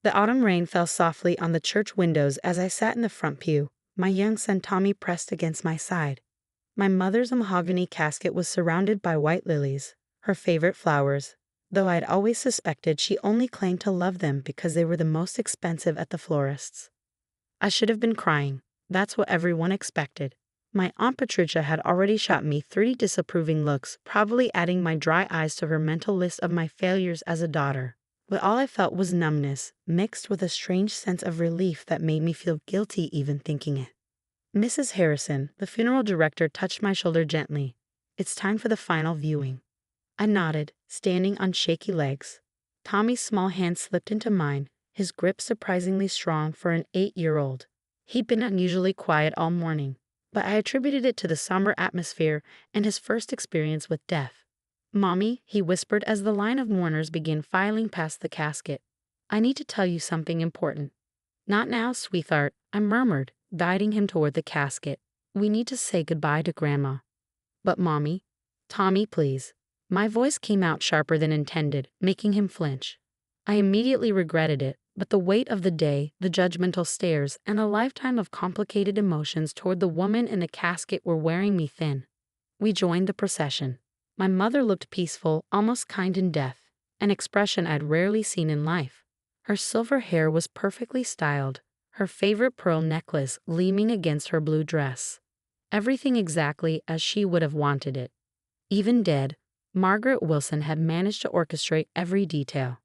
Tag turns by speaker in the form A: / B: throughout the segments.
A: The autumn rain fell softly on the church windows as I sat in the front pew, my young son Tommy pressed against my side. My mother's mahogany casket was surrounded by white lilies, her favorite flowers, though I had always suspected she only claimed to love them because they were the most expensive at the florist's. I should have been crying. That's what everyone expected. My Aunt Patricia had already shot me 3 disapproving looks, probably adding my dry eyes to her mental list of my failures as a daughter. But all I felt was numbness, mixed with a strange sense of relief that made me feel guilty even thinking it. Mrs. Harrison, the funeral director, touched my shoulder gently. "It's time for the final viewing." I nodded, standing on shaky legs. Tommy's small hand slipped into mine, his grip surprisingly strong for an 8-year-old. He'd been unusually quiet all morning, but I attributed it to the somber atmosphere and his first experience with death. "Mommy," he whispered as the line of mourners began filing past the casket. "I need to tell you something important." "Not now, sweetheart," I murmured, guiding him toward the casket. "We need to say goodbye to Grandma." "But Mommy." "Tommy, please." My voice came out sharper than intended, making him flinch. I immediately regretted it, but the weight of the day, the judgmental stares, and a lifetime of complicated emotions toward the woman in the casket were wearing me thin. We joined the procession. My mother looked peaceful, almost kind in death, an expression I'd rarely seen in life. Her silver hair was perfectly styled, her favorite pearl necklace gleaming against her blue dress. Everything exactly as she would have wanted it. Even dead, Margaret Wilson had managed to orchestrate every detail.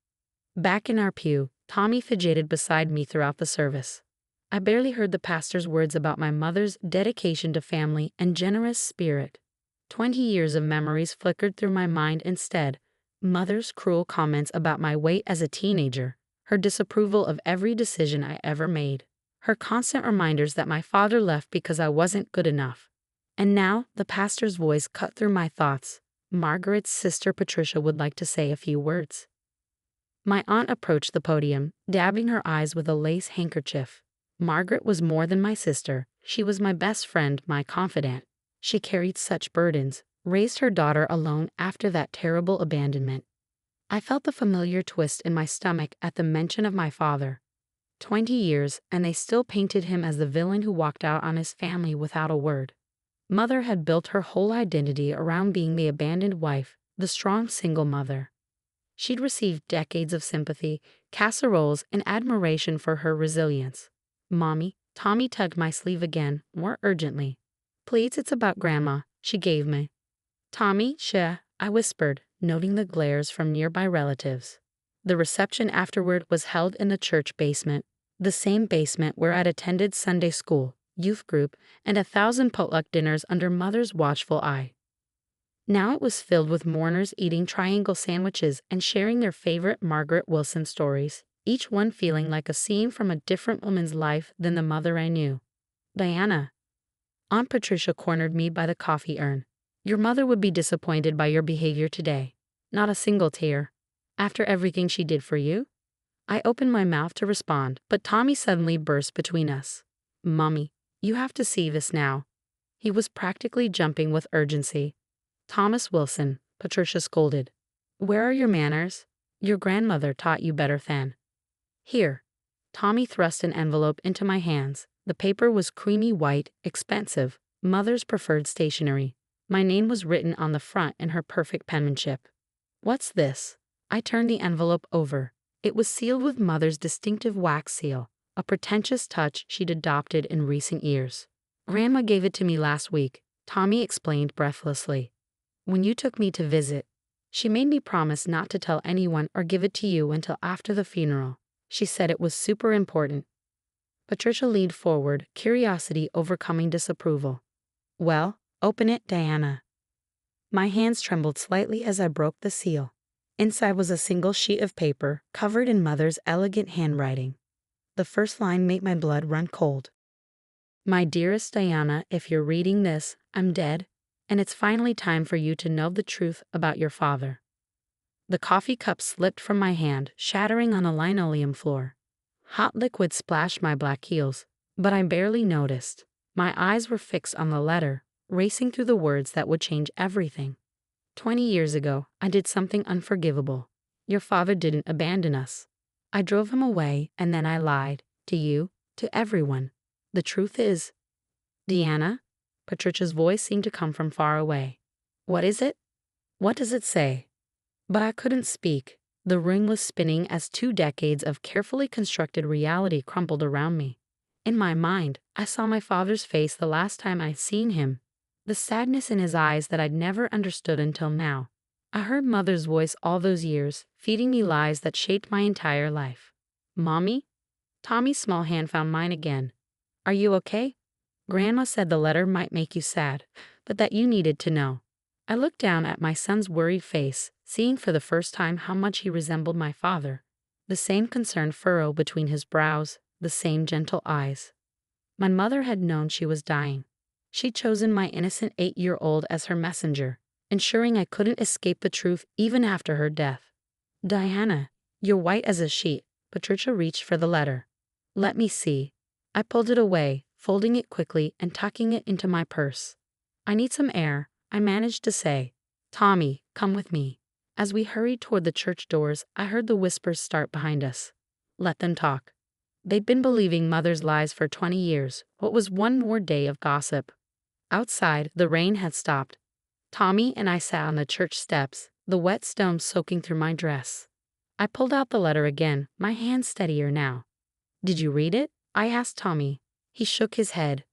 A: Back in our pew, Tommy fidgeted beside me throughout the service. I barely heard the pastor's words about my mother's dedication to family and generous spirit. 20 years of memories flickered through my mind instead. Mother's cruel comments about my weight as a teenager, her disapproval of every decision I ever made, her constant reminders that my father left because I wasn't good enough. And now, the pastor's voice cut through my thoughts. Margaret's sister Patricia would like to say a few words. My aunt approached the podium, dabbing her eyes with a lace handkerchief. Margaret was more than my sister. She was my best friend, my confidant. She carried such burdens, raised her daughter alone after that terrible abandonment. I felt the familiar twist in my stomach at the mention of my father. 20 years, and they still painted him as the villain who walked out on his family without a word. Mother had built her whole identity around being the abandoned wife, the strong single mother. She'd received decades of sympathy, casseroles, and admiration for her resilience. "Mommy," Tommy tugged my sleeve again, more urgently. "Please, it's about Grandma," she gave me. "Tommy, sheh," I whispered, noting the glares from nearby relatives. The reception afterward was held in the church basement, the same basement where I'd attended Sunday school, youth group, and 1,000 potluck dinners under Mother's watchful eye. Now it was filled with mourners eating triangle sandwiches and sharing their favorite Margaret Wilson stories, each one feeling like a scene from a different woman's life than the mother I knew. "Diana." Aunt Patricia cornered me by the coffee urn. "Your mother would be disappointed by your behavior today." Not a single tear. "After everything she did for you?" I opened my mouth to respond, but Tommy suddenly burst between us. "Mommy, you have to see this now." He was practically jumping with urgency. "Thomas Wilson," Patricia scolded. "Where are your manners? Your grandmother taught you better than." "Here." Tommy thrust an envelope into my hands. The paper was creamy white, expensive, Mother's preferred stationery. My name was written on the front in her perfect penmanship. "What's this?" I turned the envelope over. It was sealed with Mother's distinctive wax seal, a pretentious touch she'd adopted in recent years. "Grandma gave it to me last week," Tommy explained breathlessly. "When you took me to visit. She made me promise not to tell anyone or give it to you until after the funeral. She said it was super important." Patricia leaned forward, curiosity overcoming disapproval. "Well, open it, Diana." My hands trembled slightly as I broke the seal. Inside was a single sheet of paper, covered in Mother's elegant handwriting. The first line made my blood run cold. "My dearest Diana, if you're reading this, I'm dead, and it's finally time for you to know the truth about your father." The coffee cup slipped from my hand, shattering on a linoleum floor. Hot liquid splashed my black heels, but I barely noticed. My eyes were fixed on the letter, racing through the words that would change everything. 20 years ago, I did something unforgivable. Your father didn't abandon us. I drove him away, and then I lied. To you, to everyone. The truth is, Deanna? Patricia's voice seemed to come from far away. What is it? What does it say? But I couldn't speak. The ring was spinning as 2 decades of carefully constructed reality crumpled around me. In my mind, I saw my father's face the last time I'd seen him, the sadness in his eyes that I'd never understood until now. I heard Mother's voice all those years, feeding me lies that shaped my entire life. Mommy? Tommy's small hand found mine again. Are you okay? Grandma said the letter might make you sad, but that you needed to know. I looked down at my son's worried face, seeing for the first time how much he resembled my father. The same concerned furrow between his brows, the same gentle eyes. My mother had known she was dying. She'd chosen my innocent 8-year-old as her messenger, ensuring I couldn't escape the truth even after her death. Diana, you're white as a sheet. Patricia reached for the letter. Let me see. I pulled it away, folding it quickly and tucking it into my purse. I need some air, I managed to say. Tommy, come with me. As we hurried toward the church doors, I heard the whispers start behind us. Let them talk. They'd been believing Mother's lies for 20 years. What was one more day of gossip? Outside, the rain had stopped. Tommy and I sat on the church steps, the wet stones soaking through my dress. I pulled out the letter again, my hand steadier now. Did you read it? I asked Tommy. He shook his head.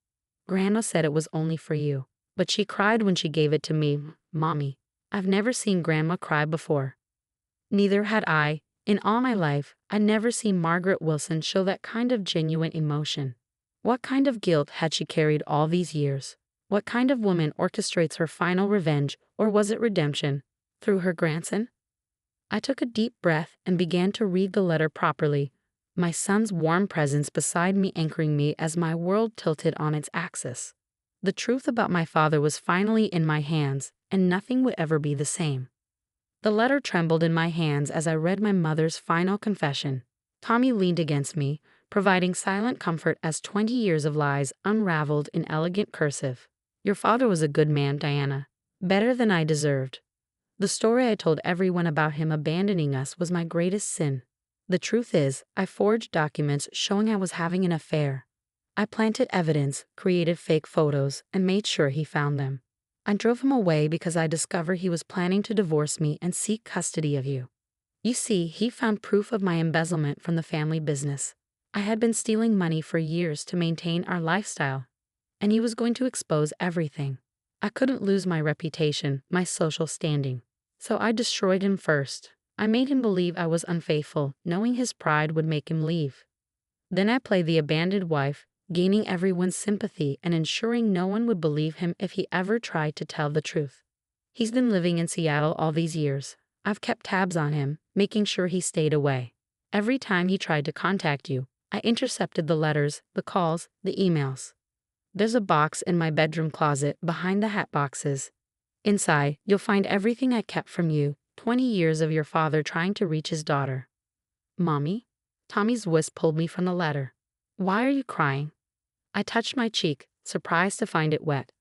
A: Grandma said it was only for you, but she cried when she gave it to me, Mommy. I've never seen Grandma cry before. Neither had I. In all my life, I'd never seen Margaret Wilson show that kind of genuine emotion. What kind of guilt had she carried all these years? What kind of woman orchestrates her final revenge, or was it redemption, through her grandson? I took a deep breath and began to read the letter properly, my son's warm presence beside me anchoring me as my world tilted on its axis. The truth about my father was finally in my hands, and nothing would ever be the same. The letter trembled in my hands as I read my mother's final confession. Tommy leaned against me, providing silent comfort as 20 years of lies unraveled in elegant cursive. Your father was a good man, Diana. Better than I deserved. The story I told everyone about him abandoning us was my greatest sin. The truth is, I forged documents showing I was having an affair. I planted evidence, created fake photos, and made sure he found them. I drove him away because I discovered he was planning to divorce me and seek custody of you. You see, he found proof of my embezzlement from the family business. I had been stealing money for years to maintain our lifestyle, and he was going to expose everything. I couldn't lose my reputation, my social standing. So I destroyed him first. I made him believe I was unfaithful, knowing his pride would make him leave. Then I played the abandoned wife, gaining everyone's sympathy and ensuring no one would believe him if he ever tried to tell the truth. He's been living in Seattle all these years. I've kept tabs on him, making sure he stayed away. Every time he tried to contact you, I intercepted the letters, the calls, the emails. There's a box in my bedroom closet behind the hat boxes. Inside, you'll find everything I kept from you, 20 years of your father trying to reach his daughter. Mommy? Tommy's voice pulled me from the letter. Why are you crying? I touched my cheek, surprised to find it wet.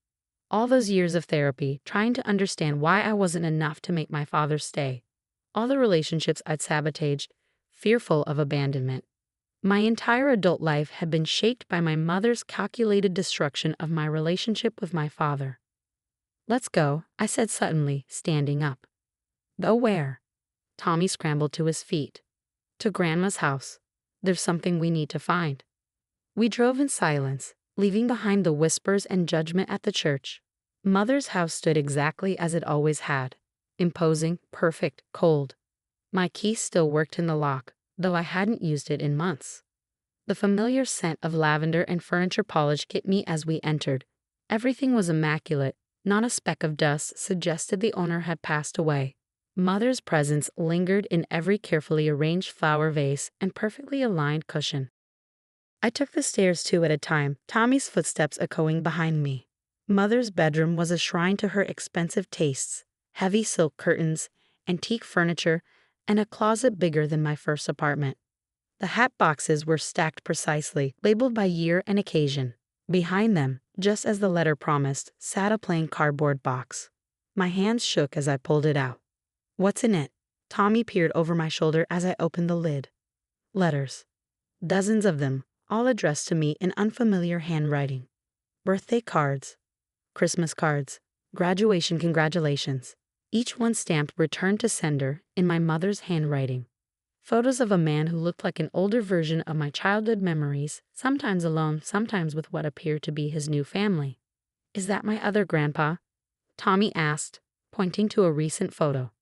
A: All those years of therapy, trying to understand why I wasn't enough to make my father stay. All the relationships I'd sabotaged, fearful of abandonment. My entire adult life had been shaped by my mother's calculated destruction of my relationship with my father. Let's go, I said suddenly, standing up. Go where? Tommy scrambled to his feet. To Grandma's house. There's something we need to find. We drove in silence, leaving behind the whispers and judgment at the church. Mother's house stood exactly as it always had. Imposing, perfect, cold. My key still worked in the lock, though I hadn't used it in months. The familiar scent of lavender and furniture polish hit me as we entered. Everything was immaculate, not a speck of dust suggested the owner had passed away. Mother's presence lingered in every carefully arranged flower vase and perfectly aligned cushion. I took the stairs 2 at a time, Tommy's footsteps echoing behind me. Mother's bedroom was a shrine to her expensive tastes, heavy silk curtains, antique furniture, and a closet bigger than my first apartment. The hat boxes were stacked precisely, labeled by year and occasion. Behind them, just as the letter promised, sat a plain cardboard box. My hands shook as I pulled it out. What's in it? Tommy peered over my shoulder as I opened the lid. Letters. Dozens of them, all addressed to me in unfamiliar handwriting. Birthday cards, Christmas cards, graduation congratulations. Each one stamped "Return to Sender" in my mother's handwriting. Photos of a man who looked like an older version of my childhood memories, sometimes alone, sometimes with what appeared to be his new family. "Is that my other grandpa?" Tommy asked, pointing to a recent photo.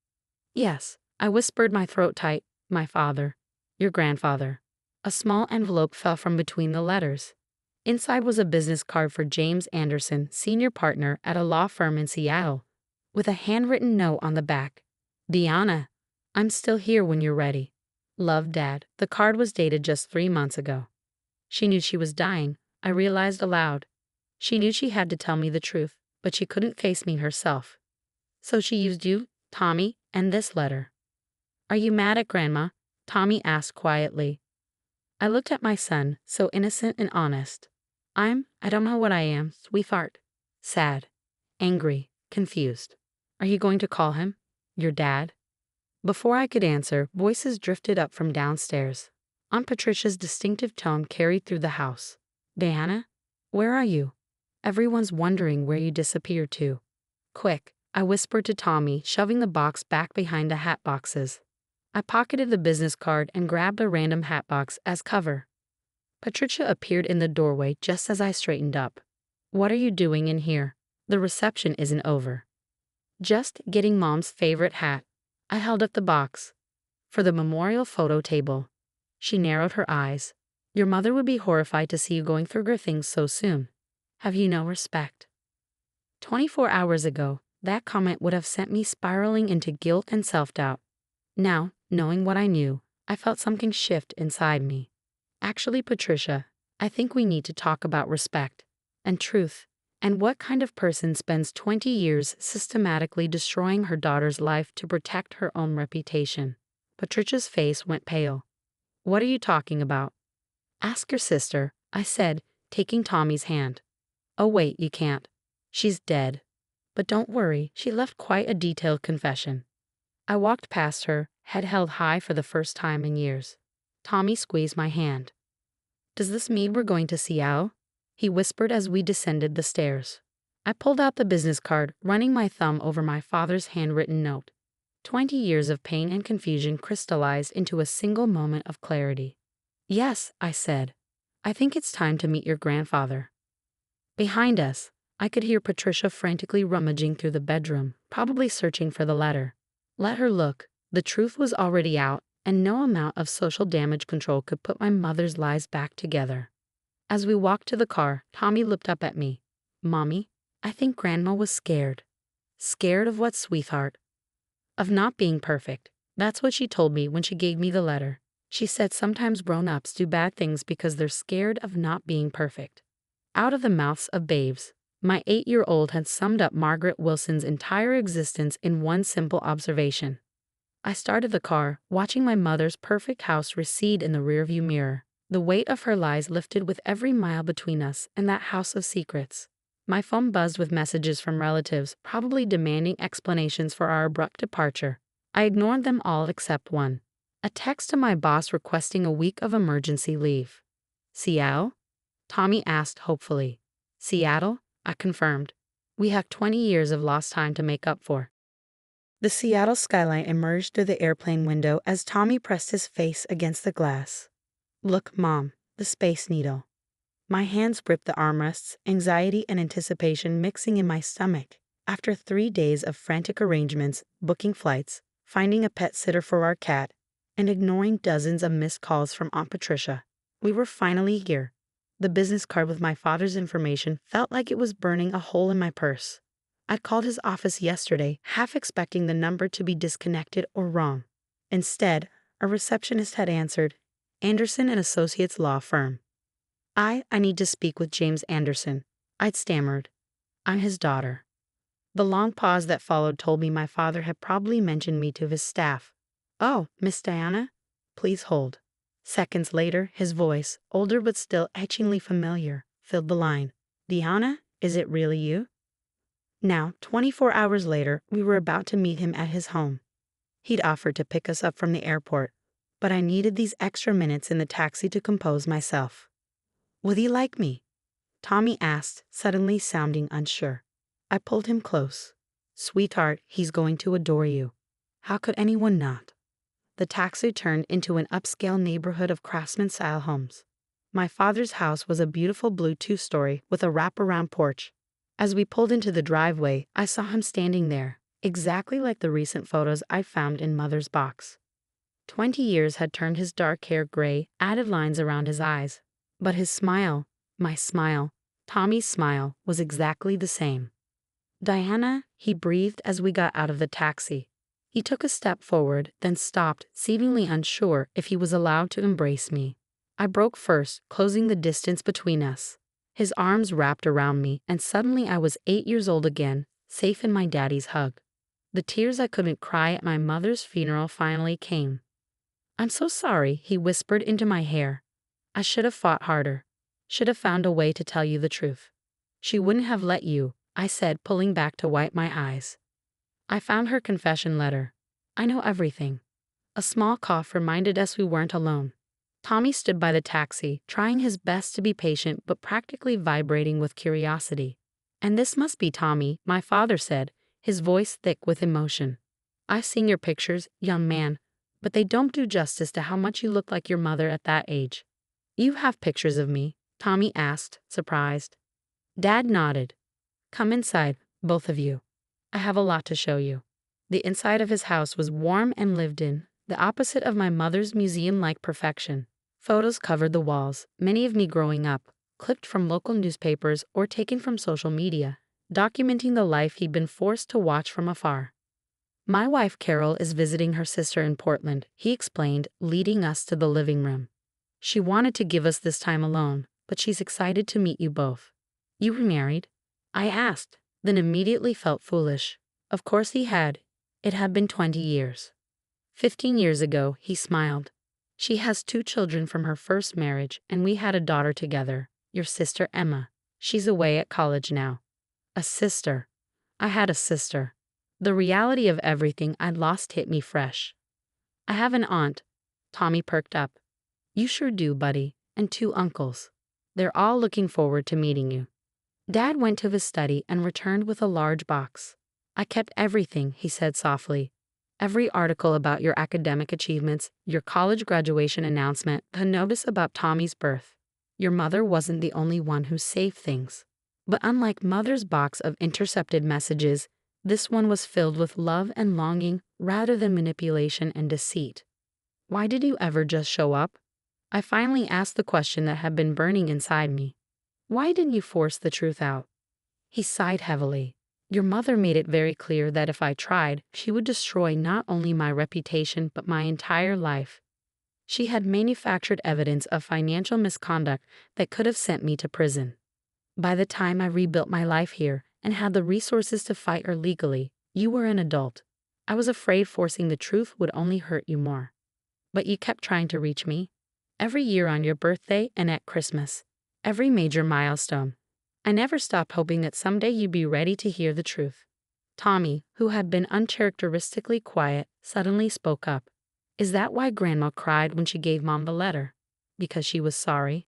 A: "Yes," I whispered, my throat tight. "My father. Your grandfather." A small envelope fell from between the letters. Inside was a business card for James Anderson, senior partner at a law firm in Seattle, with a handwritten note on the back. "Deanna, I'm still here when you're ready. Love, Dad." The card was dated just 3 months ago. She knew she was dying, I realized aloud. She knew she had to tell me the truth, but she couldn't face me herself. "So she used you, Tommy, and this letter." "Are you mad at Grandma?" Tommy asked quietly. I looked at my son, so innocent and honest. I don't know what I am, sweetheart. Sad, angry, confused. "Are you going to call him your dad?" Before I could answer, voices drifted up from downstairs. Aunt Patricia's distinctive tone carried through the house. "Diana, where are you? Everyone's wondering where you disappeared to." "Quick," I whispered to Tommy, shoving the box back behind the hat boxes. I pocketed the business card and grabbed a random hat box as cover. Patricia appeared in the doorway just as I straightened up. "What are you doing in here? The reception isn't over." "Just getting Mom's favorite hat." I held up the box. "For the memorial photo table." She narrowed her eyes. "Your mother would be horrified to see you going through her things so soon. Have you no respect?" 24 hours ago, that comment would have sent me spiraling into guilt and self-doubt. Now, knowing what I knew, I felt something shift inside me. "Actually, Patricia, I think we need to talk about respect and truth, and what kind of person spends 20 years systematically destroying her daughter's life to protect her own reputation." Patricia's face went pale. "What are you talking about?" "Ask your sister," I said, taking Tommy's hand. "Oh wait, you can't. She's dead. But don't worry, she left quite a detailed confession." I walked past her, head held high for the first time in years. Tommy squeezed my hand. "Does this mean we're going to Seattle?" he whispered as we descended the stairs. I pulled out the business card, running my thumb over my father's handwritten note. 20 years of pain and confusion crystallized into a single moment of clarity. "Yes," I said. "I think it's time to meet your grandfather." Behind us, I could hear Patricia frantically rummaging through the bedroom, probably searching for the letter. Let her look. The truth was already out, and no amount of social damage control could put my mother's lies back together. As we walked to the car, Tommy looked up at me. "Mommy, I think Grandma was scared." "Scared of what, sweetheart?" "Of not being perfect. That's what she told me when she gave me the letter. She said sometimes grown-ups do bad things because they're scared of not being perfect." Out of the mouths of babes, my 8-year-old had summed up Margaret Wilson's entire existence in one simple observation. I started the car, watching my mother's perfect house recede in the rearview mirror. The weight of her lies lifted with every mile between us and that house of secrets. My phone buzzed with messages from relatives, probably demanding explanations for our abrupt departure. I ignored them all except one. A text to my boss requesting a week of emergency leave. "Seattle?" Tommy asked hopefully. "Seattle?" I confirmed. "We have 20 years of lost time to make up for." The Seattle skyline emerged through the airplane window as Tommy pressed his face against the glass. "Look, Mom, the Space Needle." My hands gripped the armrests, anxiety and anticipation mixing in my stomach. After 3 days of frantic arrangements, booking flights, finding a pet sitter for our cat, and ignoring dozens of missed calls from Aunt Patricia, we were finally here. The business card with my father's information felt like it was burning a hole in my purse. I'd called his office yesterday, half expecting the number to be disconnected or wrong. Instead, a receptionist had answered, "Anderson and Associates Law Firm." I need to speak with James Anderson," I'd stammered. "I'm his daughter." The long pause that followed told me my father had probably mentioned me to his staff. "Oh, Miss Diana? Please hold." Seconds later, his voice, older but still etchingly familiar, filled the line. "Diana, is it really you?" Now, 24 hours later, we were about to meet him at his home. He'd offered to pick us up from the airport. but I needed these extra minutes in the taxi to compose myself. "Will he like me?" Tommy asked, suddenly sounding unsure. I pulled him close. "Sweetheart, he's going to adore you. How could anyone not?" The taxi turned into an upscale neighborhood of craftsman-style homes. My father's house was a beautiful blue two-story with a wraparound porch. As we pulled into the driveway, I saw him standing there, exactly like the recent photos I found in Mother's box. 20 years had turned his dark hair gray, added lines around his eyes. But his smile, my smile, Tommy's smile, was exactly the same. "Diana," he breathed as we got out of the taxi. He took a step forward, then stopped, seemingly unsure if he was allowed to embrace me. I broke first, closing the distance between us. His arms wrapped around me, and suddenly I was 8 years old again, safe in my daddy's hug. The tears I couldn't cry at my mother's funeral finally came. "I'm so sorry," he whispered into my hair. "I should have fought harder. Should have found a way to tell you the truth." "She wouldn't have let you," I said, pulling back to wipe my eyes. "I found her confession letter. I know everything." A small cough reminded us we weren't alone. Tommy stood by the taxi, trying his best to be patient but practically vibrating with curiosity. "And this must be Tommy," my father said, his voice thick with emotion. "I've seen your pictures, young man, but they don't do justice to how much you look like your mother at that age." "You have pictures of me?" Tommy asked, surprised. Dad nodded. "Come inside, both of you. I have a lot to show you." The inside of his house was warm and lived in, the opposite of my mother's museum-like perfection. Photos covered the walls, many of me growing up, clipped from local newspapers or taken from social media, documenting the life he'd been forced to watch from afar. "My wife Carol is visiting her sister in Portland," he explained, leading us to the living room. "She wanted to give us this time alone, but she's excited to meet you both." "You were married?" I asked, then immediately felt foolish. Of course he had. It had been 20 years. 15 years ago, he smiled. "She has 2 children from her first marriage, and we had a daughter together, your sister Emma. She's away at college now." A sister. I had a sister. The reality of everything I'd lost hit me fresh. "I have an aunt." Tommy perked up. "You sure do, buddy, and 2 uncles. They're all looking forward to meeting you." Dad went to his study and returned with a large box. "I kept everything," he said softly. "Every article about your academic achievements, your college graduation announcement, the notice about Tommy's birth. Your mother wasn't the only one who saved things. But unlike Mother's box of intercepted messages, this one was filled with love and longing rather than manipulation and deceit." "Why did you ever just show up?" I finally asked the question that had been burning inside me. "Why didn't you force the truth out?" He sighed heavily. "Your mother made it very clear that if I tried, she would destroy not only my reputation but my entire life. She had manufactured evidence of financial misconduct that could have sent me to prison. By the time I rebuilt my life here and had the resources to fight her legally, you were an adult. I was afraid forcing the truth would only hurt you more. But you kept trying to reach me. Every year on your birthday and at Christmas. Every major milestone. I never stopped hoping that someday you'd be ready to hear the truth." Tommy, who had been uncharacteristically quiet, suddenly spoke up. "Is that why Grandma cried when she gave Mom the letter? Because she was sorry?"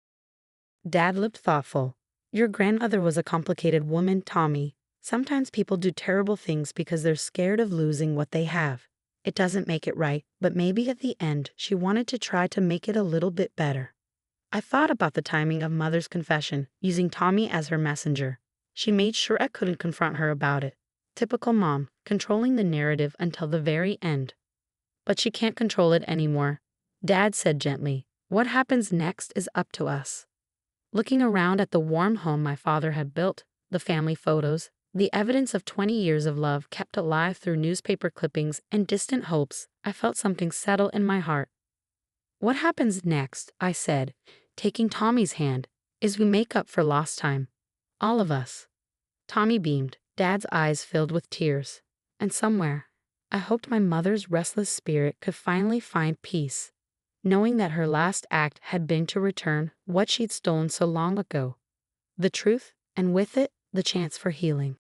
A: Dad looked thoughtful. "Your grandmother was a complicated woman, Tommy. Sometimes people do terrible things because they're scared of losing what they have. It doesn't make it right, but maybe at the end she wanted to try to make it a little bit better." I thought about the timing of Mother's confession, using Tommy as her messenger. She made sure I couldn't confront her about it. Typical mom, controlling the narrative until the very end. But she can't control it anymore. Dad said gently, "What happens next is up to us." Looking around at the warm home my father had built, the family photos, the evidence of 20 years of love kept alive through newspaper clippings and distant hopes, I felt something settle in my heart. "What happens next," I said, taking Tommy's hand, "is we make up for lost time. All of us." Tommy beamed, Dad's eyes filled with tears. And somewhere, I hoped my mother's restless spirit could finally find peace, knowing that her last act had been to return what she'd stolen so long ago. The truth, and with it, the chance for healing.